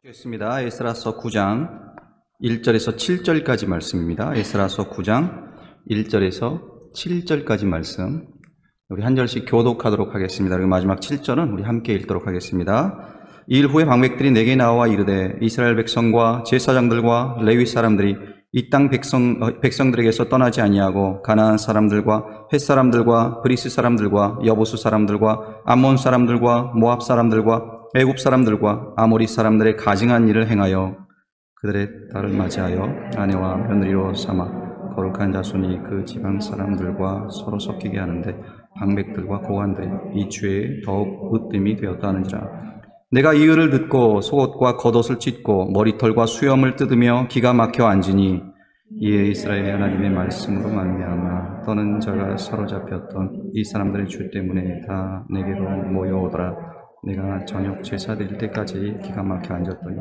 겠습니다. 에스라서 9장 1절에서 7절까지 말씀입니다. 에스라서 9장 1절에서 7절까지 말씀. 우리 한 절씩 교독하도록 하겠습니다. 그리고 마지막 7절은 우리 함께 읽도록 하겠습니다. 이 일 후에 방백들이 내게 나와 이르되 이스라엘 백성과 제사장들과 레위 사람들이 이 땅 백성들에게서 떠나지 아니하고 가나안 사람들과 헷 사람들과 브리스 사람들과 여부수 사람들과 암몬 사람들과 모압 사람들과 애굽 사람들과 아모리 사람들의 가증한 일을 행하여 그들의 딸을 맞이하여 아내와 며느리로 삼아 거룩한 자손이 그 지방 사람들과 서로 섞이게 하는데 방백들과 고관들이 이 죄에 더욱 으뜸이 되었다 하는지라. 내가 이 일을 듣고 속옷과 겉옷을 찢고 머리털과 수염을 뜯으며 기가 막혀 앉으니 이에 이스라엘의 하나님의 말씀으로 말미암아 떠는 자가 사로잡혔던 이 사람들의 죄 때문에 다 내게로 모여오더라. 내가 저녁 제사 드릴 때까지 기가 막혀 앉았더니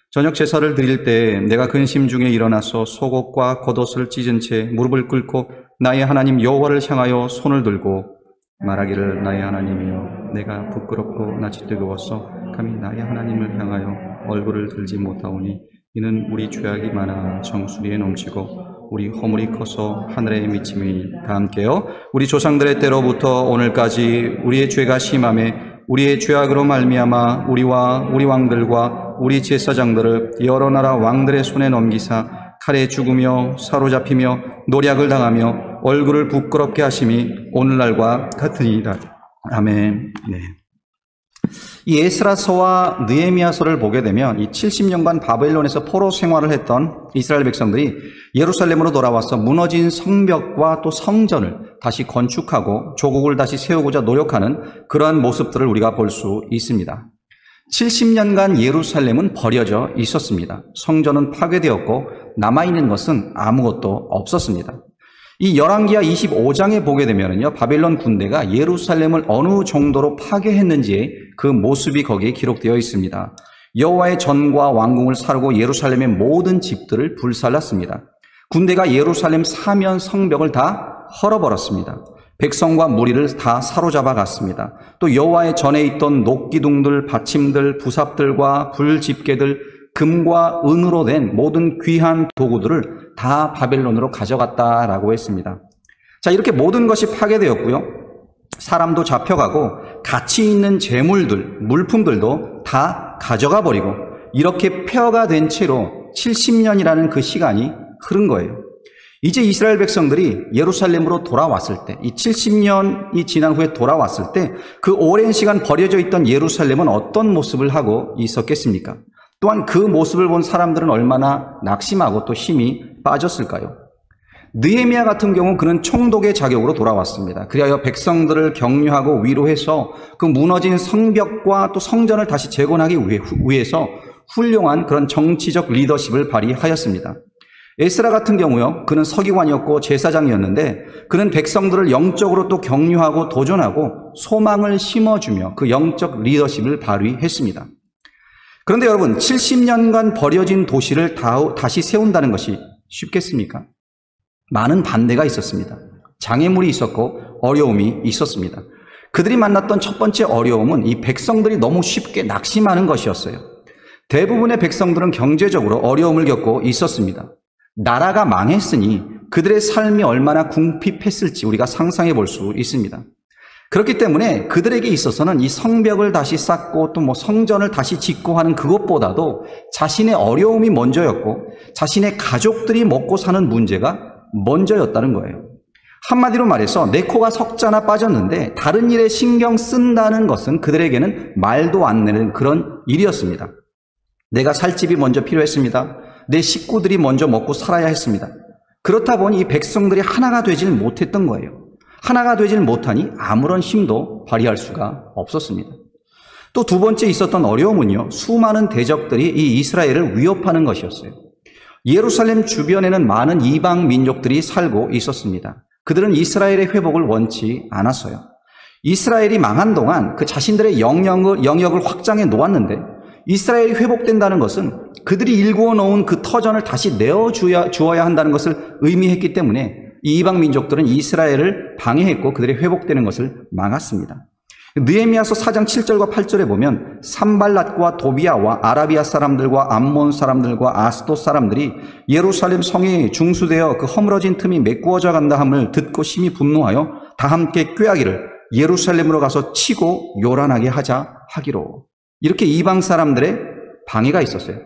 저녁 제사를 드릴 때 내가 근심 중에 일어나서 속옷과 겉옷을 찢은 채 무릎을 꿇고 나의 하나님 여호와를 향하여 손을 들고 말하기를 나의 하나님이여 내가 부끄럽고 낯이 뜨거워서 감히 나의 하나님을 향하여 얼굴을 들지 못하오니 이는 우리 죄악이 많아 정수리에 넘치고 우리 허물이 커서 하늘에 미침이니. 다 함께요. 우리 조상들의 때로부터 오늘까지 우리의 죄가 심함에 우리의 죄악으로 말미암아 우리와 우리 왕들과 우리 제사장들을 여러 나라 왕들의 손에 넘기사 칼에 죽으며 사로잡히며 노략을 당하며 얼굴을 부끄럽게 하심이 오늘날과 같으니이다. 아멘. 네. 이 에스라서와 느헤미야서를 보게 되면 이 70년간 바벨론에서 포로 생활을 했던 이스라엘 백성들이 예루살렘으로 돌아와서 무너진 성벽과 또 성전을 다시 건축하고 조국을 다시 세우고자 노력하는 그러한 모습들을 우리가 볼 수 있습니다. 70년간 예루살렘은 버려져 있었습니다. 성전은 파괴되었고 남아있는 것은 아무것도 없었습니다. 이 열왕기하 25장에 보게 되면요, 바벨론 군대가 예루살렘을 어느 정도로 파괴했는지의 그 모습이 거기에 기록되어 있습니다. 여호와의 전과 왕궁을 사르고 예루살렘의 모든 집들을 불살랐습니다. 군대가 예루살렘 사면 성벽을 다 헐어버렸습니다. 백성과 무리를 다 사로잡아 갔습니다. 또 여호와의 전에 있던 녹기둥들, 받침들, 부삽들과 불집게들, 금과 은으로 된 모든 귀한 도구들을 다 바벨론으로 가져갔다라고 했습니다. 자, 이렇게 모든 것이 파괴되었고요. 사람도 잡혀가고 가치 있는 재물들, 물품들도 다 가져가 버리고 이렇게 폐허가 된 채로 70년이라는 그 시간이 흐른 거예요. 이제 이스라엘 백성들이 예루살렘으로 돌아왔을 때, 이 70년이 지난 후에 돌아왔을 때 그 오랜 시간 버려져 있던 예루살렘은 어떤 모습을 하고 있었겠습니까? 또한 그 모습을 본 사람들은 얼마나 낙심하고 또 힘이 빠졌을까요? 느헤미야 같은 경우 그는 총독의 자격으로 돌아왔습니다. 그리하여 백성들을 격려하고 위로해서 그 무너진 성벽과 또 성전을 다시 재건하기 위해서 훌륭한 그런 정치적 리더십을 발휘하였습니다. 에스라 같은 경우요, 그는 서기관이었고 제사장이었는데 그는 백성들을 영적으로 또 격려하고 도전하고 소망을 심어주며 그 영적 리더십을 발휘했습니다. 그런데 여러분, 70년간 버려진 도시를 다시 세운다는 것이 쉽겠습니까? 많은 반대가 있었습니다. 장애물이 있었고 어려움이 있었습니다. 그들이 만났던 첫 번째 어려움은 이 백성들이 너무 쉽게 낙심하는 것이었어요. 대부분의 백성들은 경제적으로 어려움을 겪고 있었습니다. 나라가 망했으니 그들의 삶이 얼마나 궁핍했을지 우리가 상상해 볼 수 있습니다. 그렇기 때문에 그들에게 있어서는 이 성벽을 다시 쌓고 또 성전을 다시 짓고 하는 그것보다도 자신의 어려움이 먼저였고 자신의 가족들이 먹고 사는 문제가 먼저였다는 거예요. 한마디로 말해서 내 코가 석자나 빠졌는데 다른 일에 신경 쓴다는 것은 그들에게는 말도 안 되는 그런 일이었습니다. 내가 살 집이 먼저 필요했습니다. 내 식구들이 먼저 먹고 살아야 했습니다. 그렇다 보니 이 백성들이 하나가 되질 못했던 거예요. 하나가 되질 못하니 아무런 힘도 발휘할 수가 없었습니다. 또 두 번째 있었던 어려움은요, 수많은 대적들이 이 이스라엘을 위협하는 것이었어요. 예루살렘 주변에는 많은 이방 민족들이 살고 있었습니다. 그들은 이스라엘의 회복을 원치 않았어요. 이스라엘이 망한 동안 그 자신들의 영역을 확장해 놓았는데 이스라엘이 회복된다는 것은 그들이 일구어 놓은 그 터전을 다시 내어주어야 한다는 것을 의미했기 때문에 이 이방 민족들은 이스라엘을 방해했고 그들이 회복되는 것을 막았습니다. 느헤미야서 4장 7절과 8절에 보면 산발랏과 도비아와 아라비아 사람들과 암몬 사람들과 아스돗 사람들이 예루살렘 성이 중수되어 그 허물어진 틈이 메꾸어져 간다 함을 듣고 심히 분노하여 다 함께 꾀하기를 예루살렘으로 가서 치고 요란하게 하자 하기로. 이렇게 이방 사람들의 방해가 있었어요.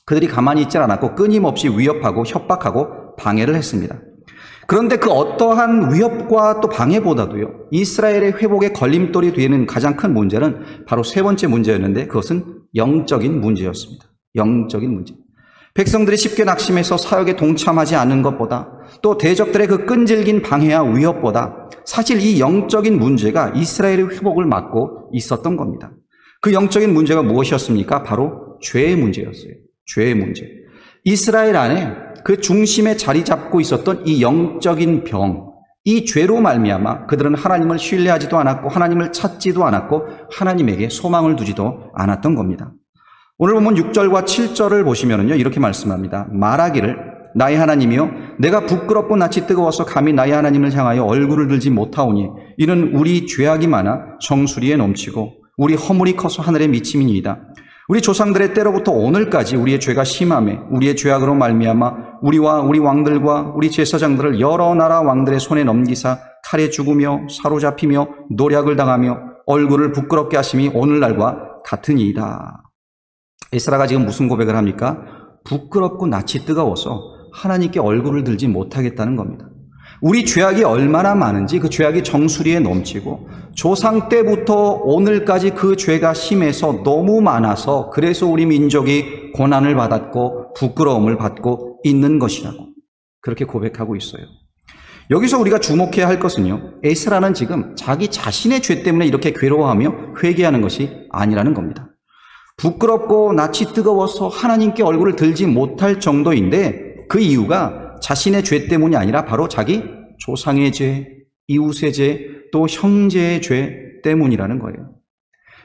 그들이 가만히 있지 않았고 끊임없이 위협하고 협박하고 방해를 했습니다. 그런데 그 어떠한 위협과 또 방해보다도요, 이스라엘의 회복의 걸림돌이 되는 가장 큰 문제는 바로 세 번째 문제였는데 그것은 영적인 문제였습니다. 영적인 문제. 백성들이 쉽게 낙심해서 사역에 동참하지 않는 것보다 또 대적들의 그 끈질긴 방해와 위협보다 사실 이 영적인 문제가 이스라엘의 회복을 막고 있었던 겁니다. 그 영적인 문제가 무엇이었습니까? 바로 죄의 문제였어요. 죄의 문제. 이스라엘 안에 그 중심에 자리 잡고 있었던 이 영적인 병, 이 죄로 말미암아 그들은 하나님을 신뢰하지도 않았고 하나님을 찾지도 않았고 하나님에게 소망을 두지도 않았던 겁니다. 오늘 보면 6절과 7절을 보시면요, 이렇게 말씀합니다. 말하기를 나의 하나님이여 내가 부끄럽고 낯이 뜨거워서 감히 나의 하나님을 향하여 얼굴을 들지 못하오니 이는 우리 죄악이 많아 정수리에 넘치고 우리 허물이 커서 하늘에 미침이니이다. 우리 조상들의 때로부터 오늘까지 우리의 죄가 심하매 우리의 죄악으로 말미암아 우리와 우리 왕들과 우리 제사장들을 여러 나라 왕들의 손에 넘기사 칼에 죽으며 사로잡히며 노략을 당하며 얼굴을 부끄럽게 하심이 오늘날과 같으니이다. 에스라가 지금 무슨 고백을 합니까? 부끄럽고 낯이 뜨거워서 하나님께 얼굴을 들지 못하겠다는 겁니다. 우리 죄악이 얼마나 많은지 그 죄악이 정수리에 넘치고 조상 때부터 오늘까지 그 죄가 심해서 너무 많아서 그래서 우리 민족이 고난을 받았고 부끄러움을 받고 있는 것이라고 그렇게 고백하고 있어요. 여기서 우리가 주목해야 할 것은요, 에스라는 지금 자기 자신의 죄 때문에 이렇게 괴로워하며 회개하는 것이 아니라는 겁니다. 부끄럽고 낯이 뜨거워서 하나님께 얼굴을 들지 못할 정도인데 그 이유가 자신의 죄 때문이 아니라 바로 자기 조상의 죄, 이웃의 죄, 또 형제의 죄 때문이라는 거예요.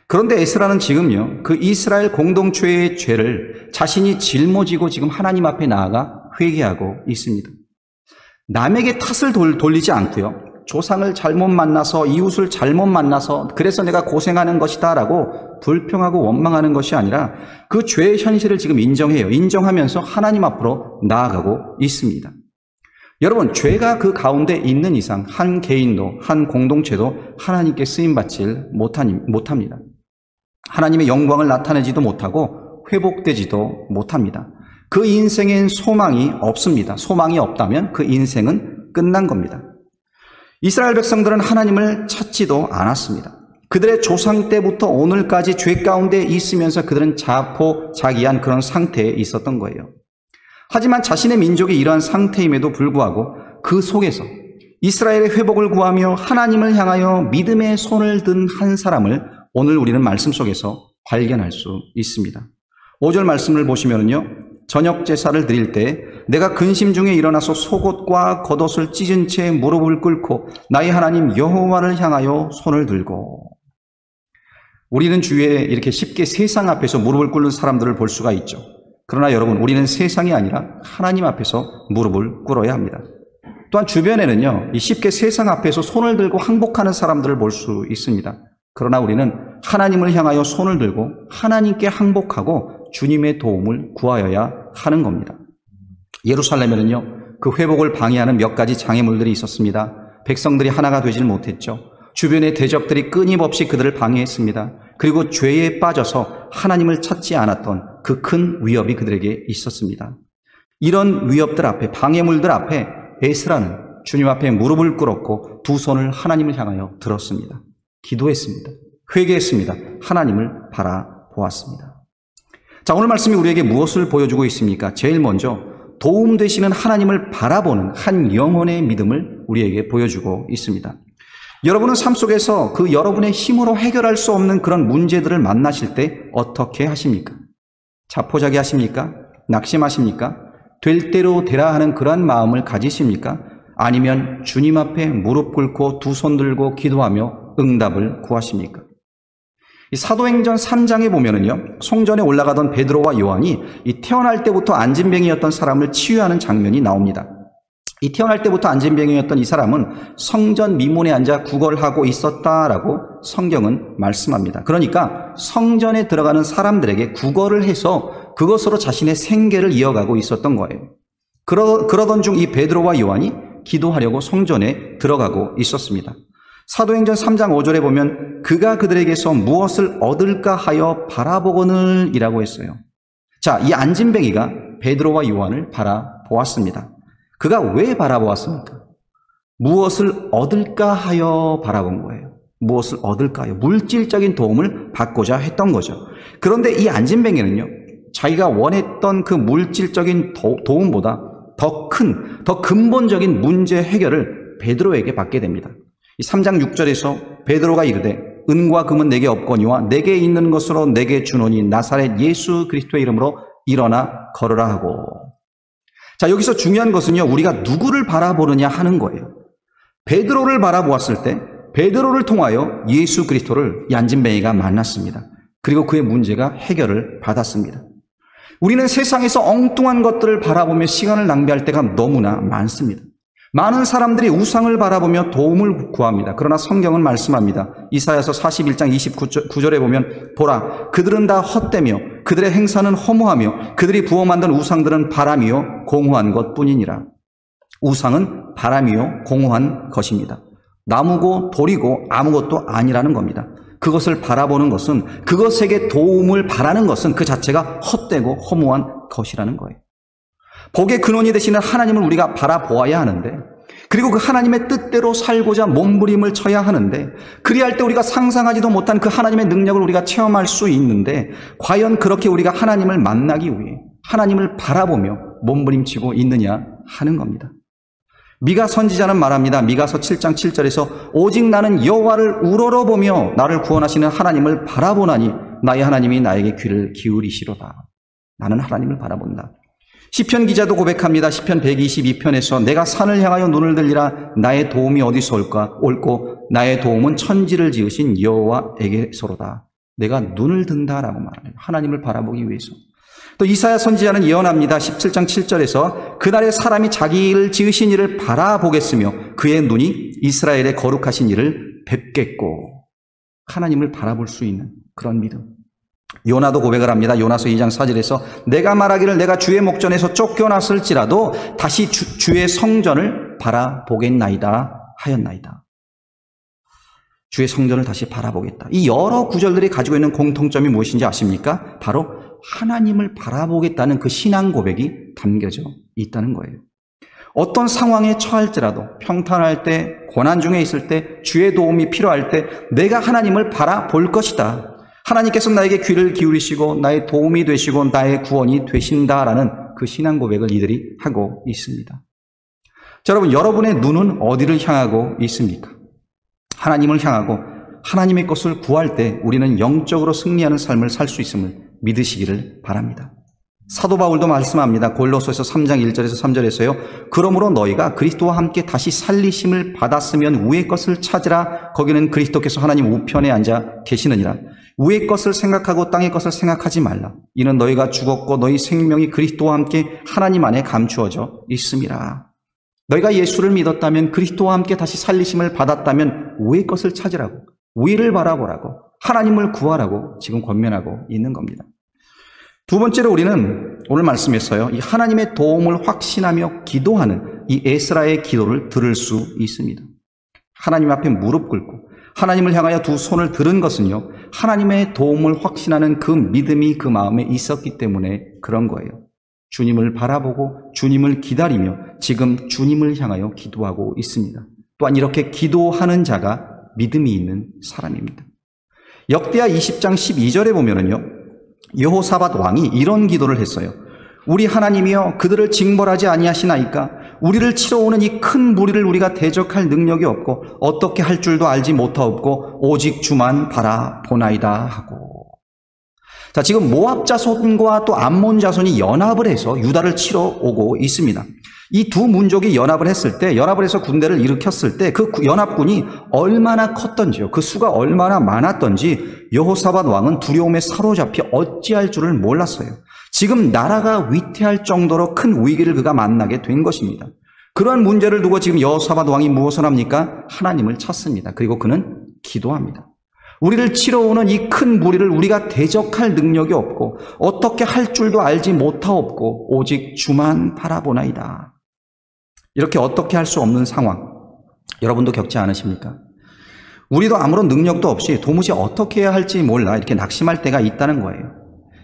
그런데 에스라는 지금요, 그 이스라엘 공동체의 죄를 자신이 짊어지고 지금 하나님 앞에 나아가 회개하고 있습니다. 남에게 탓을 돌리지 않고요, 조상을 잘못 만나서, 이웃을 잘못 만나서 그래서 내가 고생하는 것이다 라고 불평하고 원망하는 것이 아니라 그 죄의 현실을 지금 인정해요. 인정하면서 하나님 앞으로 나아가고 있습니다. 여러분, 죄가 그 가운데 있는 이상 한 개인도 한 공동체도 하나님께 쓰임받지 못합니다. 하나님의 영광을 나타내지도 못하고 회복되지도 못합니다. 그 인생엔 소망이 없습니다. 소망이 없다면 그 인생은 끝난 겁니다. 이스라엘 백성들은 하나님을 찾지도 않았습니다. 그들의 조상 때부터 오늘까지 죄 가운데 있으면서 그들은 자포자기한 그런 상태에 있었던 거예요. 하지만 자신의 민족이 이러한 상태임에도 불구하고 그 속에서 이스라엘의 회복을 구하며 하나님을 향하여 믿음의 손을 든 한 사람을 오늘 우리는 말씀 속에서 발견할 수 있습니다. 5절 말씀을 보시면요, 저녁 제사를 드릴 때 내가 근심 중에 일어나서 속옷과 겉옷을 찢은 채 무릎을 꿇고 나의 하나님 여호와를 향하여 손을 들고. 우리는 주위에 이렇게 쉽게 세상 앞에서 무릎을 꿇는 사람들을 볼 수가 있죠. 그러나 여러분, 우리는 세상이 아니라 하나님 앞에서 무릎을 꿇어야 합니다. 또한 주변에는요, 쉽게 세상 앞에서 손을 들고 항복하는 사람들을 볼 수 있습니다. 그러나 우리는 하나님을 향하여 손을 들고 하나님께 항복하고 주님의 도움을 구하여야 하는 겁니다. 예루살렘에는요, 그 회복을 방해하는 몇 가지 장애물들이 있었습니다. 백성들이 하나가 되질 못했죠. 주변의 대적들이 끊임없이 그들을 방해했습니다. 그리고 죄에 빠져서 하나님을 찾지 않았던 그 큰 위협이 그들에게 있었습니다. 이런 위협들 앞에, 방해물들 앞에 에스라는 주님 앞에 무릎을 꿇었고 두 손을 하나님을 향하여 들었습니다. 기도했습니다. 회개했습니다. 하나님을 바라보았습니다. 자, 오늘 말씀이 우리에게 무엇을 보여주고 있습니까? 제일 먼저 도움 되시는 하나님을 바라보는 한 영혼의 믿음을 우리에게 보여주고 있습니다. 여러분은 삶 속에서 그 여러분의 힘으로 해결할 수 없는 그런 문제들을 만나실 때 어떻게 하십니까? 자포자기 하십니까? 낙심하십니까? 될 대로 되라 하는 그런 마음을 가지십니까? 아니면 주님 앞에 무릎 꿇고 두 손 들고 기도하며 응답을 구하십니까? 사도행전 3장에 보면은요, 성전에 올라가던 베드로와 요한이 이 태어날 때부터 안진뱅이였던 사람을 치유하는 장면이 나옵니다. 이 태어날 때부터 안진병이었던 이 사람은 성전 미문에 앉아 구걸을 하고 있었다라고 성경은 말씀합니다. 그러니까 성전에 들어가는 사람들에게 구걸을 해서 그것으로 자신의 생계를 이어가고 있었던 거예요. 그러던 중 이 베드로와 요한이 기도하려고 성전에 들어가고 있었습니다. 사도행전 3장 5절에 보면 그가 그들에게서 무엇을 얻을까 하여 바라보거늘 이라고 했어요. 자, 이 안진뱅이가 베드로와 요한을 바라보았습니다. 그가 왜 바라보았습니까? 무엇을 얻을까 하여 바라본 거예요. 무엇을 얻을까 하여 물질적인 도움을 받고자 했던 거죠. 그런데 이 안진뱅이는요, 자기가 원했던 그 물질적인 도움보다 더 근본적인 문제 해결을 베드로에게 받게 됩니다. 3장 6절에서 베드로가 이르되 은과 금은 내게 없거니와 내게 있는 것으로 내게 주노니 나사렛 예수 그리스도의 이름으로 일어나 걸으라 하고. 자, 여기서 중요한 것은요, 우리가 누구를 바라보느냐 하는 거예요. 베드로를 바라보았을 때 베드로를 통하여 예수 그리스도를 이 안진뱅이가 만났습니다. 그리고 그의 문제가 해결을 받았습니다. 우리는 세상에서 엉뚱한 것들을 바라보며 시간을 낭비할 때가 너무나 많습니다. 많은 사람들이 우상을 바라보며 도움을 구합니다. 그러나 성경은 말씀합니다. 이사야서 41장 29절에 보면 보라, 그들은 다 헛되며 그들의 행사는 허무하며 그들이 부어 만든 우상들은 바람이요 공허한 것뿐이니라. 우상은 바람이요 공허한 것입니다. 나무고 돌이고 아무것도 아니라는 겁니다. 그것을 바라보는 것은, 그것에게 도움을 바라는 것은 그 자체가 헛되고 허무한 것이라는 거예요. 복의 근원이 되시는 하나님을 우리가 바라보아야 하는데, 그리고 그 하나님의 뜻대로 살고자 몸부림을 쳐야 하는데, 그리할 때 우리가 상상하지도 못한 그 하나님의 능력을 우리가 체험할 수 있는데, 과연 그렇게 우리가 하나님을 만나기 위해 하나님을 바라보며 몸부림치고 있느냐 하는 겁니다. 미가 선지자는 말합니다. 미가서 7장 7절에서 오직 나는 여호와를 우러러보며 나를 구원하시는 하나님을 바라보나니 나의 하나님이 나에게 귀를 기울이시로다. 나는 하나님을 바라본다. 시편 기자도 고백합니다. 시편 122편에서 내가 산을 향하여 눈을 들리라. 나의 도움이 어디서 올고 나의 도움은 천지를 지으신 여호와에게서로다. 내가 눈을 든다라고 말합니다. 하나님을 바라보기 위해서. 또 이사야 선지자는 예언합니다. 17장 7절에서 그날의 사람이 자기를 지으신 이를 바라보겠으며 그의 눈이 이스라엘의 거룩하신 이를 뵙겠고. 하나님을 바라볼 수 있는 그런 믿음. 요나도 고백을 합니다. 요나서 2장 4절에서 내가 말하기를 내가 주의 목전에서 쫓겨났을지라도 다시 주의 성전을 바라보겠나이다 하였나이다. 주의 성전을 다시 바라보겠다. 이 여러 구절들이 가지고 있는 공통점이 무엇인지 아십니까? 바로 하나님을 바라보겠다는 그 신앙 고백이 담겨져 있다는 거예요. 어떤 상황에 처할지라도, 평탄할 때, 고난 중에 있을 때, 주의 도움이 필요할 때 내가 하나님을 바라볼 것이다. 하나님께서 나에게 귀를 기울이시고 나의 도움이 되시고 나의 구원이 되신다라는 그 신앙 고백을 이들이 하고 있습니다. 자, 여러분, 여러분의 눈은 어디를 향하고 있습니까? 하나님을 향하고 하나님의 것을 구할 때 우리는 영적으로 승리하는 삶을 살 수 있음을 믿으시기를 바랍니다. 사도 바울도 말씀합니다. 골로새서 3장 1절에서 3절에서요. 그러므로 너희가 그리스도와 함께 다시 살리심을 받았으면 위의 것을 찾으라. 거기는 그리스도께서 하나님 우편에 앉아 계시느니라. 위의 것을 생각하고 땅의 것을 생각하지 말라. 이는 너희가 죽었고 너희 생명이 그리스도와 함께 하나님 안에 감추어져 있음이라. 너희가 예수를 믿었다면, 그리스도와 함께 다시 살리심을 받았다면 위의 것을 찾으라고, 위를 바라보라고, 하나님을 구하라고 지금 권면하고 있는 겁니다. 두 번째로 우리는 오늘 말씀에서요, 이 하나님의 도움을 확신하며 기도하는 이 에스라의 기도를 들을 수 있습니다. 하나님 앞에 무릎 꿇고 하나님을 향하여 두 손을 들은 것은요, 하나님의 도움을 확신하는 그 믿음이 그 마음에 있었기 때문에 그런 거예요. 주님을 바라보고 주님을 기다리며 지금 주님을 향하여 기도하고 있습니다. 또한 이렇게 기도하는 자가 믿음이 있는 사람입니다. 역대하 20장 12절에 보면은요, 여호사밧 왕이 이런 기도를 했어요. 우리 하나님이여, 그들을 징벌하지 아니하시나이까? 우리를 치러 오는 이 큰 무리를 우리가 대적할 능력이 없고 어떻게 할 줄도 알지 못하옵고 오직 주만 바라보나이다 하고. 자, 지금 모압 자손과 또 암몬 자손이 연합을 해서 유다를 치러 오고 있습니다. 이 두 민족이 연합을 했을 때, 연합을 해서 군대를 일으켰을 때 그 연합군이 얼마나 컸던지요, 그 수가 얼마나 많았던지 여호사밧 왕은 두려움에 사로잡혀 어찌할 줄을 몰랐어요. 지금 나라가 위태할 정도로 큰 위기를 그가 만나게 된 것입니다. 그러한 문제를 두고 지금 여호사밧 왕이 무엇을 합니까? 하나님을 찾습니다. 그리고 그는 기도합니다. 우리를 치러오는 이 큰 무리를 우리가 대적할 능력이 없고 어떻게 할 줄도 알지 못하옵고 오직 주만 바라보나이다. 이렇게 어떻게 할 수 없는 상황, 여러분도 겪지 않으십니까? 우리도 아무런 능력도 없이 도무지 어떻게 해야 할지 몰라 이렇게 낙심할 때가 있다는 거예요.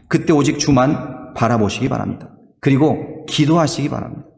그때 오직 주만 바라보시기 바랍니다. 그리고 기도하시기 바랍니다.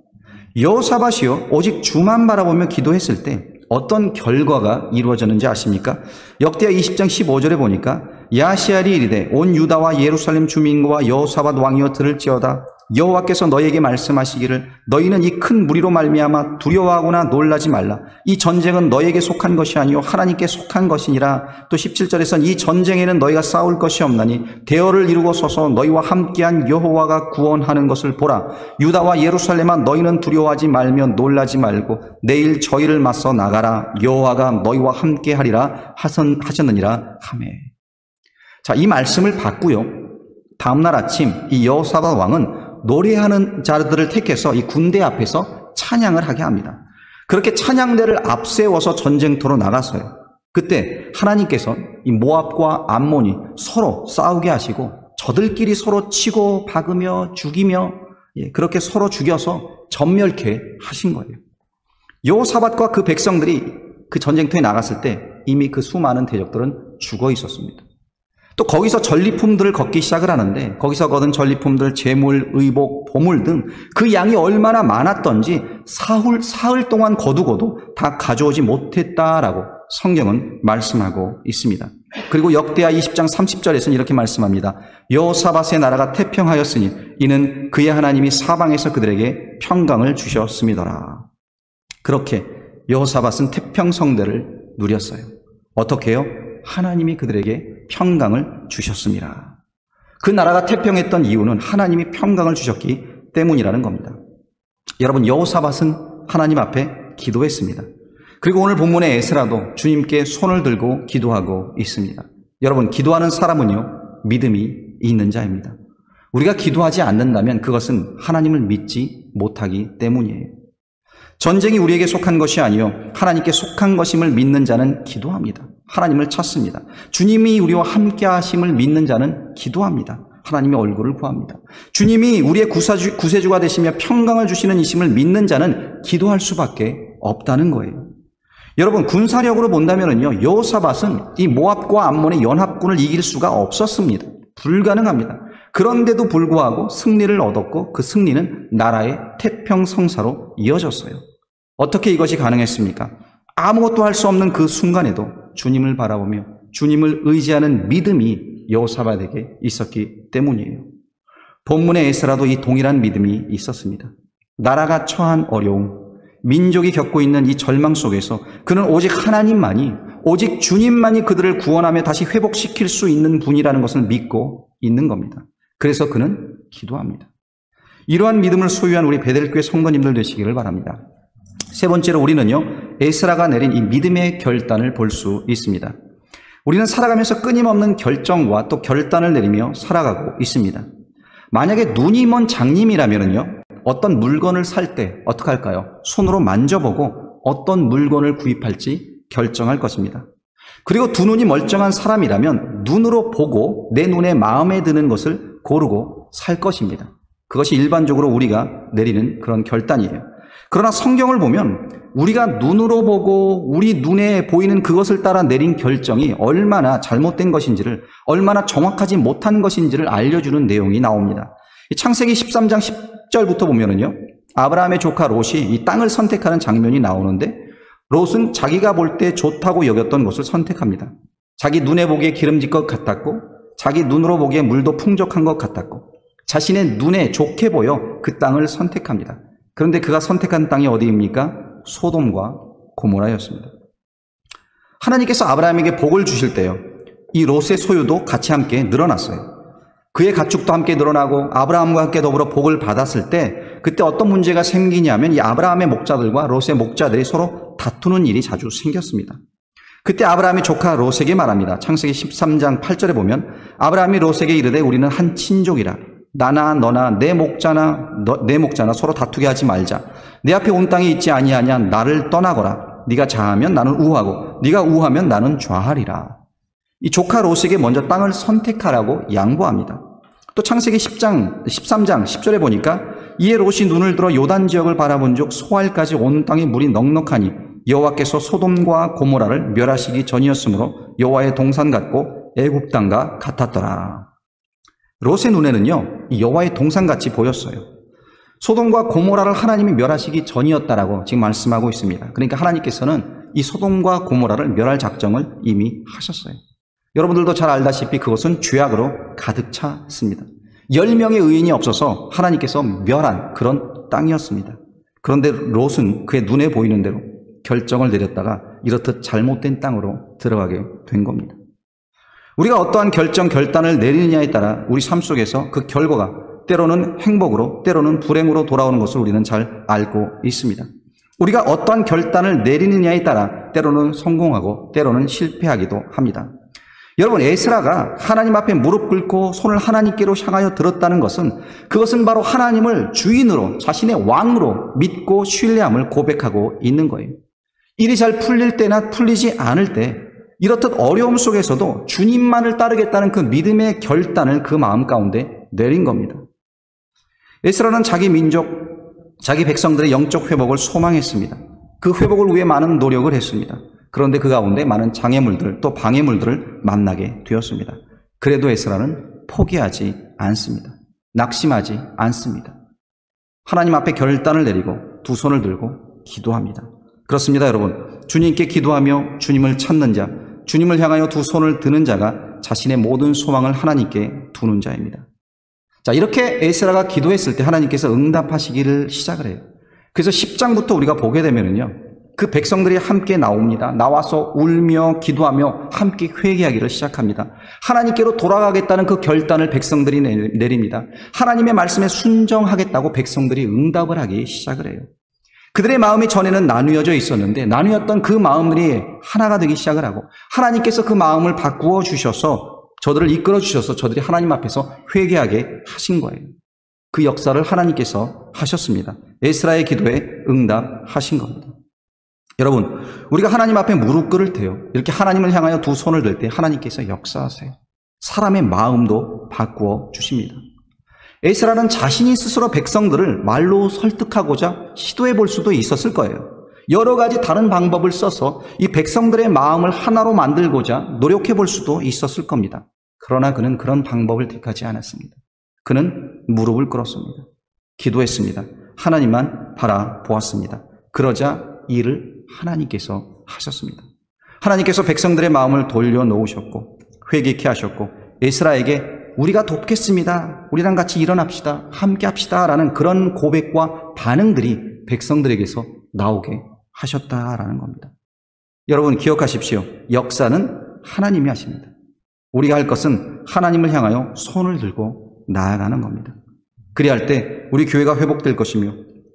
여호사밧이요, 오직 주만 바라보며 기도했을 때 어떤 결과가 이루어졌는지 아십니까? 역대하 20장 15절에 보니까 야시알이 이르되 온 유다와 예루살렘 주민과 여호사밧 왕이여 들을지어다. 여호와께서 너희에게 말씀하시기를 너희는 이 큰 무리로 말미암아 두려워하거나 놀라지 말라. 이 전쟁은 너희에게 속한 것이 아니요 하나님께 속한 것이니라. 또 17절에서는 이 전쟁에는 너희가 싸울 것이 없나니 대열을 이루고 서서 너희와 함께한 여호와가 구원하는 것을 보라. 유다와 예루살렘아 너희는 두려워하지 말며 놀라지 말고 내일 저희를 맞서 나가라. 여호와가 너희와 함께하리라 하셨느니라 하매. 자, 이 말씀을 받고요, 다음날 아침 이 여호사밧 왕은 노래하는 자들을 택해서 이 군대 앞에서 찬양을 하게 합니다. 그렇게 찬양대를 앞세워서 전쟁터로 나갔어요. 그때 하나님께서 이 모압과 암몬이 서로 싸우게 하시고 저들끼리 서로 치고 박으며 죽이며 그렇게 서로 죽여서 전멸케 하신 거예요. 여호사밧과 그 백성들이 그 전쟁터에 나갔을 때 이미 그 수많은 대적들은 죽어 있었습니다. 또 거기서 전리품들을 걷기 시작을 하는데 거기서 거둔 전리품들, 재물, 의복, 보물 등 그 양이 얼마나 많았던지 사흘 동안 거두고도 다 가져오지 못했다라고 성경은 말씀하고 있습니다. 그리고 역대하 20장 30절에서는 이렇게 말씀합니다. 여호사밧의 나라가 태평하였으니 이는 그의 하나님이 사방에서 그들에게 평강을 주셨음이더라. 그렇게 여호사밧은 태평성대를 누렸어요. 어떻게 해요? 하나님이 그들에게 평강을 주셨습니다. 그 나라가 태평했던 이유는 하나님이 평강을 주셨기 때문이라는 겁니다. 여러분, 여호사밧은 하나님 앞에 기도했습니다. 그리고 오늘 본문의 에스라도 주님께 손을 들고 기도하고 있습니다. 여러분, 기도하는 사람은요, 믿음이 있는 자입니다. 우리가 기도하지 않는다면 그것은 하나님을 믿지 못하기 때문이에요. 전쟁이 우리에게 속한 것이 아니요 하나님께 속한 것임을 믿는 자는 기도합니다. 하나님을 찾습니다. 주님이 우리와 함께 하심을 믿는 자는 기도합니다. 하나님의 얼굴을 구합니다. 주님이 우리의 구세주가 되시며 평강을 주시는 이심을 믿는 자는 기도할 수밖에 없다는 거예요. 여러분, 군사력으로 본다면요, 여호사밧은 이 모압과 암몬의 연합군을 이길 수가 없었습니다. 불가능합니다. 그런데도 불구하고 승리를 얻었고 그 승리는 나라의 태평성사로 이어졌어요. 어떻게 이것이 가능했습니까? 아무것도 할 수 없는 그 순간에도 주님을 바라보며 주님을 의지하는 믿음이 여호사밧에게 있었기 때문이에요. 본문의 에스라도 이 동일한 믿음이 있었습니다. 나라가 처한 어려움, 민족이 겪고 있는 이 절망 속에서 그는 오직 하나님만이, 오직 주님만이 그들을 구원하며 다시 회복시킬 수 있는 분이라는 것을 믿고 있는 겁니다. 그래서 그는 기도합니다. 이러한 믿음을 소유한 우리 베델교회 성도님들 되시기를 바랍니다. 세 번째로 우리는요, 에스라가 내린 이 믿음의 결단을 볼 수 있습니다. 우리는 살아가면서 끊임없는 결정과 또 결단을 내리며 살아가고 있습니다. 만약에 눈이 먼 장님이라면요, 어떤 물건을 살 때 어떻게 할까요? 손으로 만져보고 어떤 물건을 구입할지 결정할 것입니다. 그리고 두 눈이 멀쩡한 사람이라면 눈으로 보고 내 눈에 마음에 드는 것을 고르고 살 것입니다. 그것이 일반적으로 우리가 내리는 그런 결단이에요. 그러나 성경을 보면 우리가 눈으로 보고 우리 눈에 보이는 그것을 따라 내린 결정이 얼마나 잘못된 것인지를, 얼마나 정확하지 못한 것인지를 알려주는 내용이 나옵니다. 창세기 13장 10절부터 보면은요, 아브라함의 조카 롯이 이 땅을 선택하는 장면이 나오는데 롯은 자기가 볼 때 좋다고 여겼던 것을 선택합니다. 자기 눈에 보기에 기름진 것 같았고 자기 눈으로 보기에 물도 풍족한 것 같았고 자신의 눈에 좋게 보여 그 땅을 선택합니다. 그런데 그가 선택한 땅이 어디입니까? 소돔과 고모라였습니다. 하나님께서 아브라함에게 복을 주실 때요, 이 롯의 소유도 같이 함께 늘어났어요. 그의 가축도 함께 늘어나고 아브라함과 함께 더불어 복을 받았을 때 그때 어떤 문제가 생기냐면 이 아브라함의 목자들과 롯의 목자들이 서로 다투는 일이 자주 생겼습니다. 그때 아브라함이 조카 롯에게 말합니다. 창세기 13장 8절에 보면 아브라함이 롯에게 이르되 우리는 한 친족이라 나나 너나 내 목자나 서로 다투게 하지 말자. 내 앞에 온 땅에 있지 아니하냐 나를 떠나거라. 네가 자하면 나는 우하고 네가 우하면 나는 좌하리라. 이 조카 롯에게 먼저 땅을 선택하라고 양보합니다. 또 창세기 13장 10절에 보니까 이에 롯이 눈을 들어 요단 지역을 바라본즉 소알까지 온 땅에 물이 넉넉하니 여호와께서 소돔과 고모라를 멸하시기 전이었으므로 여호와의 동산 같고 애굽 땅과 같았더라. 롯의 눈에는요, 이 여호와의 동산같이 보였어요. 소돔과 고모라를 하나님이 멸하시기 전이었다라고 지금 말씀하고 있습니다. 그러니까 하나님께서는 이 소돔과 고모라를 멸할 작정을 이미 하셨어요. 여러분들도 잘 알다시피 그것은 죄악으로 가득 찼습니다. 10명의 의인이 없어서 하나님께서 멸한 그런 땅이었습니다. 그런데 롯은 그의 눈에 보이는 대로 결정을 내렸다가 이렇듯 잘못된 땅으로 들어가게 된 겁니다. 우리가 어떠한 결단을 내리느냐에 따라 우리 삶 속에서 그 결과가 때로는 행복으로 때로는 불행으로 돌아오는 것을 우리는 잘 알고 있습니다. 우리가 어떠한 결단을 내리느냐에 따라 때로는 성공하고 때로는 실패하기도 합니다. 여러분, 에스라가 하나님 앞에 무릎 꿇고 손을 하나님께로 향하여 들었다는 것은 그것은 바로 하나님을 주인으로 자신의 왕으로 믿고 신뢰함을 고백하고 있는 거예요. 일이 잘 풀릴 때나 풀리지 않을 때 이렇듯 어려움 속에서도 주님만을 따르겠다는 그 믿음의 결단을 그 마음 가운데 내린 겁니다. 에스라는 자기 민족, 자기 백성들의 영적 회복을 소망했습니다. 그 회복을 위해 많은 노력을 했습니다. 그런데 그 가운데 많은 장애물들 또 방해물들을 만나게 되었습니다. 그래도 에스라는 포기하지 않습니다. 낙심하지 않습니다. 하나님 앞에 결단을 내리고 두 손을 들고 기도합니다. 그렇습니다, 여러분. 주님께 기도하며 주님을 찾는 자, 주님을 향하여 두 손을 드는 자가 자신의 모든 소망을 하나님께 두는 자입니다. 자, 이렇게 에스라가 기도했을 때 하나님께서 응답하시기를 시작을 해요. 그래서 10장부터 우리가 보게 되면은요, 그 백성들이 함께 나옵니다. 나와서 울며 기도하며 함께 회개하기를 시작합니다. 하나님께로 돌아가겠다는 그 결단을 백성들이 내립니다. 하나님의 말씀에 순종하겠다고 백성들이 응답을 하기 시작을 해요. 그들의 마음이 전에는 나뉘어져 있었는데 나뉘었던 그 마음들이 하나가 되기 시작을 하고 하나님께서 그 마음을 바꾸어 주셔서 저들을 이끌어 주셔서 저들이 하나님 앞에서 회개하게 하신 거예요. 그 역사를 하나님께서 하셨습니다. 에스라의 기도에 응답하신 겁니다. 여러분, 우리가 하나님 앞에 무릎 꿇을 때요, 이렇게 하나님을 향하여 두 손을 들 때 하나님께서 역사하세요. 사람의 마음도 바꾸어 주십니다. 에스라는 자신이 스스로 백성들을 말로 설득하고자 시도해 볼 수도 있었을 거예요. 여러 가지 다른 방법을 써서 이 백성들의 마음을 하나로 만들고자 노력해 볼 수도 있었을 겁니다. 그러나 그는 그런 방법을 택하지 않았습니다. 그는 무릎을 꿇었습니다. 기도했습니다. 하나님만 바라보았습니다. 그러자 일을 하나님께서 하셨습니다. 하나님께서 백성들의 마음을 돌려놓으셨고 회개케 하셨고 에스라에게 우리가 돕겠습니다. 우리랑 같이 일어납시다. 함께 합시다. 라는 그런 고백과 반응들이 백성들에게서 나오게 하셨다라는 겁니다. 여러분 기억하십시오. 역사는 하나님이 하십니다. 우리가 할 것은 하나님을 향하여 손을 들고 나아가는 겁니다. 그리할 때 우리 교회가 회복될 것이며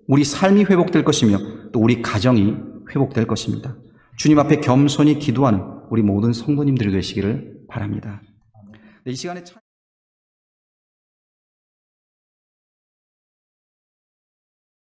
우리 삶이 회복될 것이며 또 우리 가정이 회복될 것입니다. 주님 앞에 겸손히 기도하는 우리 모든 성도님들이 되시기를 바랍니다. 이 시간에